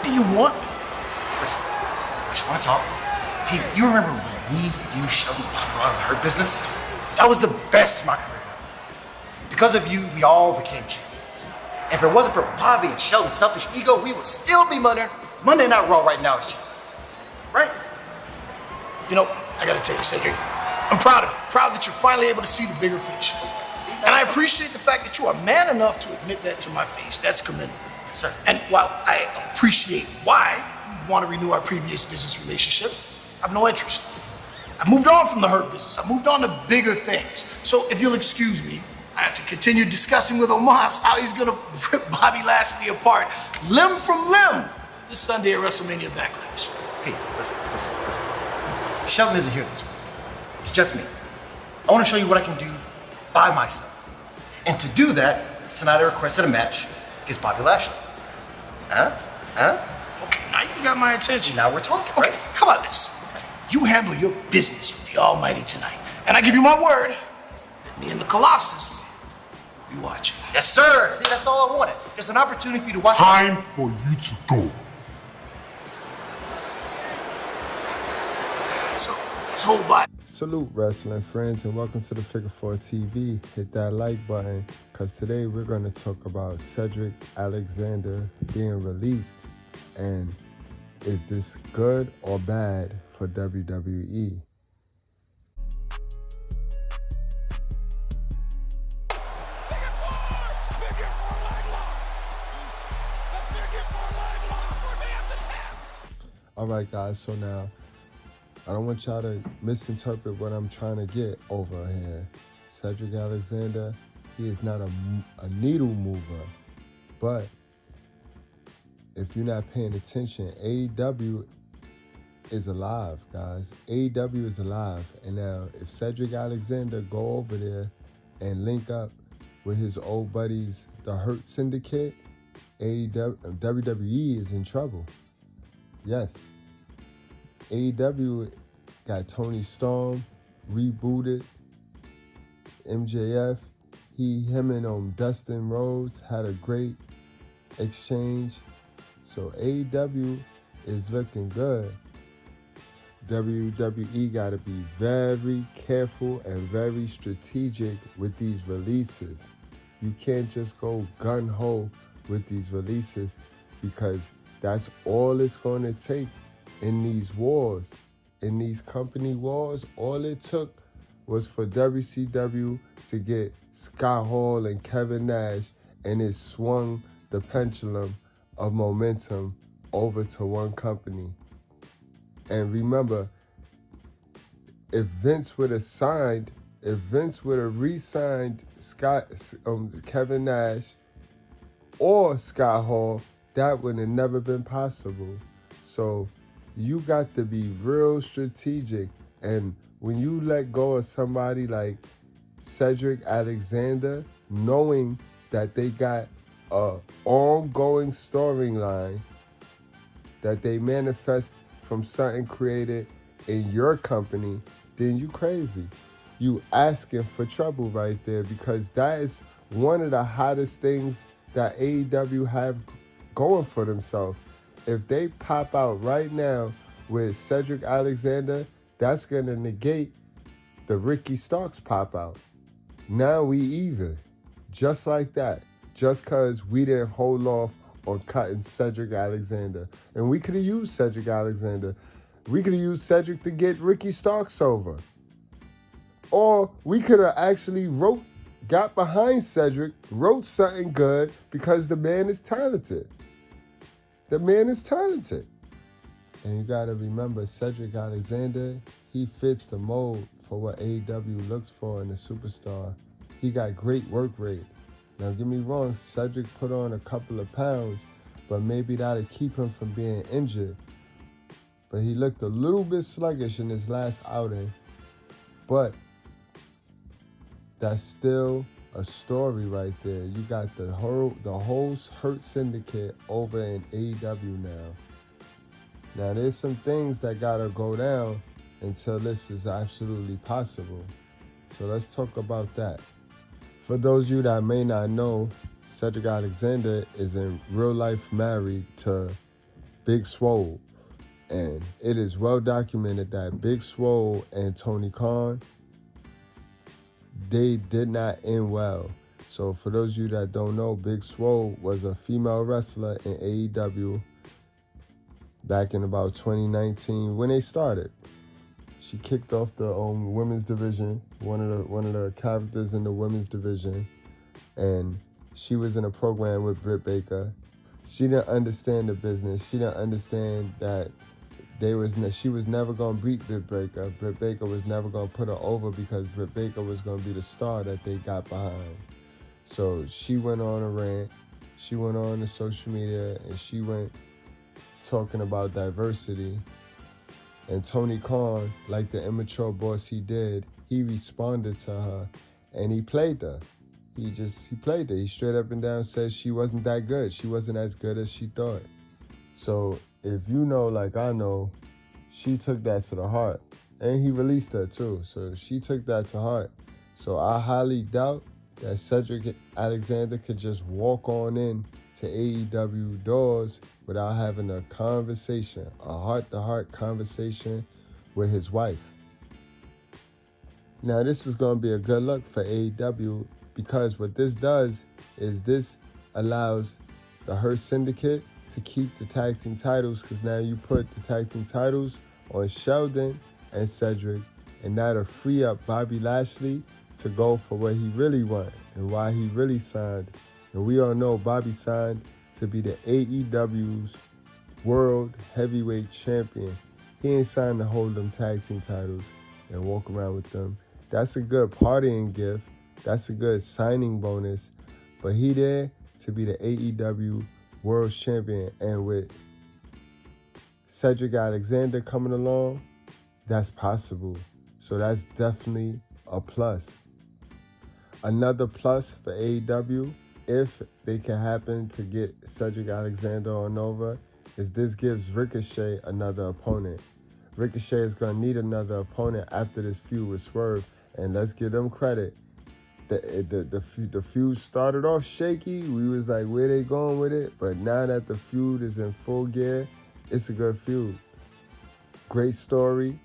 do you want? Listen, I just want to talk. Pete, you remember when you, Shelby, Bobby were out of the Hurt business? That was the best of my career. Because of you, we all became champions. And if it wasn't for Bobby and Shelby's selfish ego, we would still be Monday Night Raw right now as champions. Right? You know, I gotta tell you, Cedric, I'm proud of you. Proud that you're finally able to see the bigger picture. And I appreciate the fact that you are man enough to admit that to my face. That's commendable. Yes, sir. And while I appreciate why you want to renew our previous business relationship, I have no interest. I moved on from the Hurt business. I moved on to bigger things. So if you'll excuse me, I have to continue discussing with Omos how he's gonna rip Bobby Lashley apart, limb from limb, this Sunday at WrestleMania Backlash. Pete, listen. Sheldon isn't here this week. It's just me. I want to show you what I can do by myself. And to do that, tonight I requested a match against Bobby Lashley. Huh? Okay, now you got my attention. Now we're talking, Okay, right? how about this? You handle your business with the Almighty tonight. And I give you my word that me and the Colossus will be watching. Yes, sir. See, that's all I wanted. It's an opportunity for you to watch. Time for you to go. So, let's hold by. Salute wrestling friends and welcome to the Figure 4 TV. Hit that like button because today we're going to talk about Cedric Alexander being released, and is this good or bad for WWE? Alright guys, so now I don't want y'all to misinterpret what I'm trying to get over here. Cedric Alexander, he is not a needle mover. But if you're not paying attention, AEW is alive, guys. AEW is alive. And now if Cedric Alexander go over there and link up with his old buddies, the Hurt Syndicate, WWE is in trouble. Yes. AEW got Tony Storm rebooted. MJF, him and Dustin Rhodes had a great exchange. So AEW is looking good. WWE got to be very careful and very strategic with these releases. You can't just go gun-ho with these releases because that's all it's going to take. In these wars, in these company wars, all it took was for WCW to get Scott Hall and Kevin Nash, and it swung the pendulum of momentum over to one company. And remember, if Vince would have re-signed Kevin Nash or Scott Hall, that would have never been possible. So you got to be real strategic. And when you let go of somebody like Cedric Alexander, knowing that they got a ongoing storyline that they manifest from something created in your company, then you crazy. You asking for trouble right there, because that is one of the hottest things that AEW have going for themselves. If they pop out right now with Cedric Alexander, that's going to negate the Ricky Starks pop out. Now we even. Just like that. Just because we didn't hold off on cutting Cedric Alexander. And we could have used Cedric Alexander. We could have used Cedric to get Ricky Starks over. Or we could have actually got behind Cedric, wrote something good, because the man is talented. The man is talented. And you got to remember, Cedric Alexander, he fits the mold for what AEW looks for in a superstar. He got great work rate. Now, get me wrong, Cedric put on a couple of pounds, but maybe that'll keep him from being injured. But he looked a little bit sluggish in his last outing. But that's still a story right there. You got the whole Hurt Syndicate over in AEW now. Now, there's some things that gotta go down until this is absolutely possible. So let's talk about that. For those of you that may not know, Cedric Alexander is in real life married to Big Swole. And it is well documented that Big Swole and Tony Khan, they did not end well. So for those of you that don't know, Big Swole was a female wrestler in AEW back in about 2019 when they started. She kicked off the women's division, one of the characters in the women's division, and she was in a program with Britt Baker. She didn't understand the business. She didn't understand that she was never gonna beat Britt Baker. Britt Baker was never gonna put her over because Britt Baker was gonna be the star that they got behind. So she went on a rant. She went on to social media and she went talking about diversity. And Tony Khan, like the immature boss he did, he responded to her and he played her. He played her. He straight up and down said she wasn't that good. She wasn't as good as she thought. So if you know, like I know, she took that to the heart. And he released her too. So she took that to heart. So I highly doubt that Cedric Alexander could just walk on in to AEW doors without having a conversation, a heart-to-heart conversation with his wife. Now, this is going to be a good look for AEW because what this does is this allows the Hurt Syndicate to keep the tag team titles because now you put the tag team titles on Sheldon and Cedric, and that'll free up Bobby Lashley to go for what he really wanted and why he really signed. And we all know Bobby signed to be the AEW's World Heavyweight Champion. He ain't signed to hold them tag team titles and walk around with them. That's a good partying gift. That's a good signing bonus. But he there to be the AEW World Champion. And with Cedric Alexander coming along, that's possible. So that's definitely a plus. Another plus for AEW, if they can happen to get Cedric Alexander on over, is this gives Ricochet another opponent. Ricochet is going to need another opponent after this feud with Swerve, and let's give them credit. The feud started off shaky. We was like, where they going with it? But now that the feud is in full gear, it's a good feud. Great story.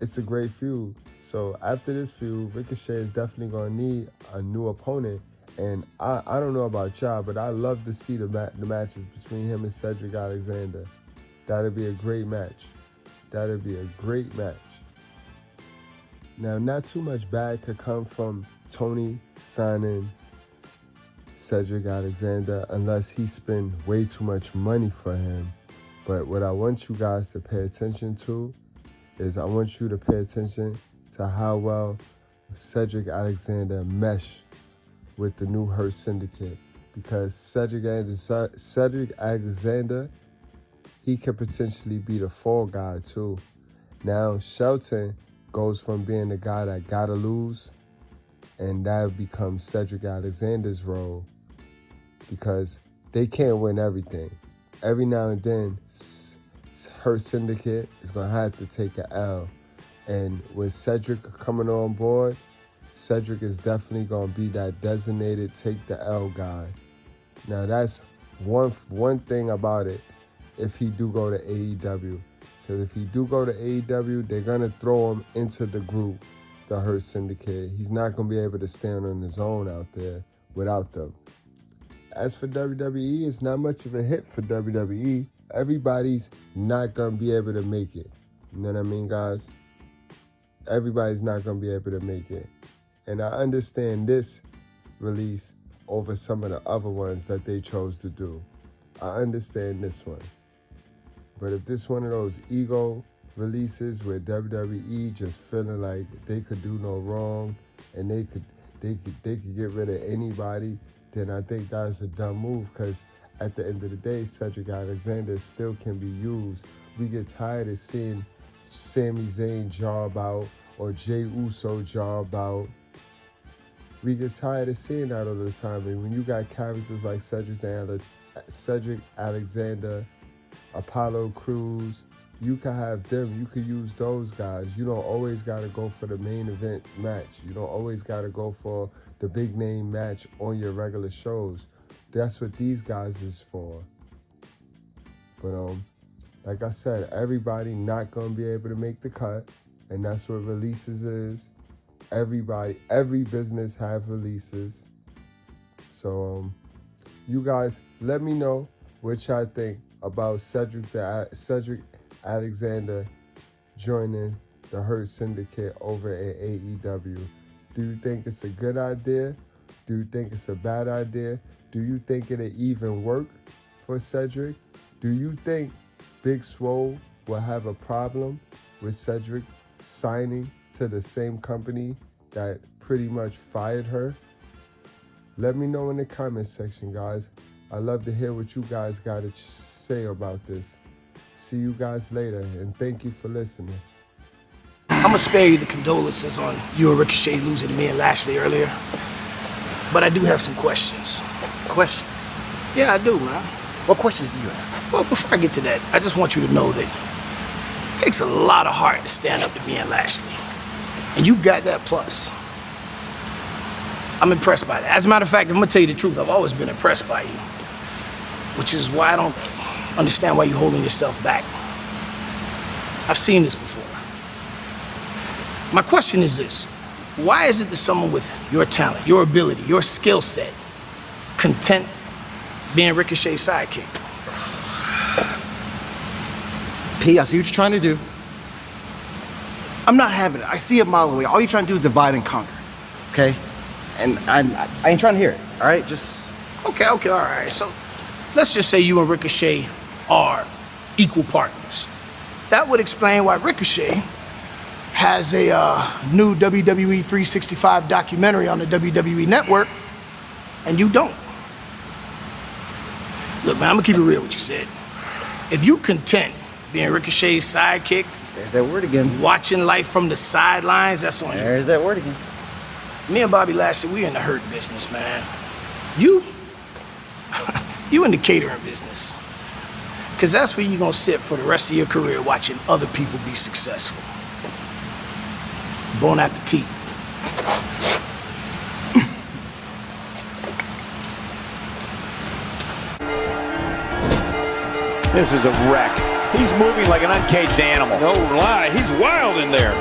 It's a great feud. So after this feud, Ricochet is definitely going to need a new opponent. And I don't know about y'all, but I love to see the matches between him and Cedric Alexander. That'll be a great match. That'll be a great match. Now, not too much bad could come from Tony signing Cedric Alexander unless he spend way too much money for him. But what I want you guys to pay attention to is I want you to pay attention to how well Cedric Alexander mesh with the new Hurt Syndicate. Because Cedric Alexander, he could potentially be the fall guy too. Now Shelton goes from being the guy that gotta lose, and that becomes Cedric Alexander's role because they can't win everything. Every now and then, Hurt Syndicate is gonna have to take an L. And with Cedric coming on board, Cedric is definitely gonna be that designated take the L guy. Now that's one thing about it if he do go to AEW. Because if he do go to AEW, they're going to throw him into the group, the Hurt Syndicate. He's not going to be able to stand on his own out there without them. As for WWE, it's not much of a hit for WWE. Everybody's not going to be able to make it. You know what I mean, guys? Everybody's not going to be able to make it. And I understand this release over some of the other ones that they chose to do. I understand this one. But if this one of those ego releases where WWE just feeling like they could do no wrong and they could get rid of anybody, then I think that's a dumb move because at the end of the day, Cedric Alexander still can be used. We get tired of seeing Sami Zayn job out or Jey Uso job out. We get tired of seeing that all the time. And when you got characters like Cedric Alexander, Apollo Crews, you can have them. You can use those guys. You don't always got to go for the main event match. You don't always got to go for the big name match on your regular shows. That's what these guys is for. But like I said, everybody not gonna be able to make the cut, and that's what releases is. Every business have releases. So you guys, let me know what y'all think about Cedric Alexander joining the Hurt Syndicate over at AEW. Do you think it's a good idea? Do you think it's a bad idea? Do you think it'll even work for Cedric? Do you think Big Swole will have a problem with Cedric signing to the same company that pretty much fired her? Let me know in the comment section, guys. I love to hear what you guys got to say about this. See you guys later, and thank you for listening. I'm gonna spare you the condolences on you and Ricochet losing to me and Lashley earlier. But I do have some questions. Questions? Yeah, I do, man. What questions do you have? Well, before I get to that, I just want you to know that it takes a lot of heart to stand up to me and Lashley. And you've got that plus. I'm impressed by that. As a matter of fact, I'm gonna tell you the truth, I've always been impressed by you. Which is why I don't understand why you're holding yourself back. I've seen this before. My question is this: why is it that someone with your talent, your ability, your skill set, content being Ricochet's sidekick? P, I see what you're trying to do. I'm not having it. I see it a mile away. All you're trying to do is divide and conquer, okay? And I ain't trying to hear it, all right? Just... Okay, all right. So let's just say you and Ricochet are equal partners. That would explain why Ricochet has a new WWE 365 documentary on the WWE Network, and you don't. Look, man, I'm gonna keep it real with you, Sid. If you content being Ricochet's sidekick, there's that word again. Watching life from the sidelines, that's on you. There's that word again. Me and Bobby Lashley, we in the hurt business, man. You in the catering business. Because that's where you're gonna sit for the rest of your career, watching other people be successful. Bon appetit. This is a wreck. He's moving like an uncaged animal. No lie, he's wild in there.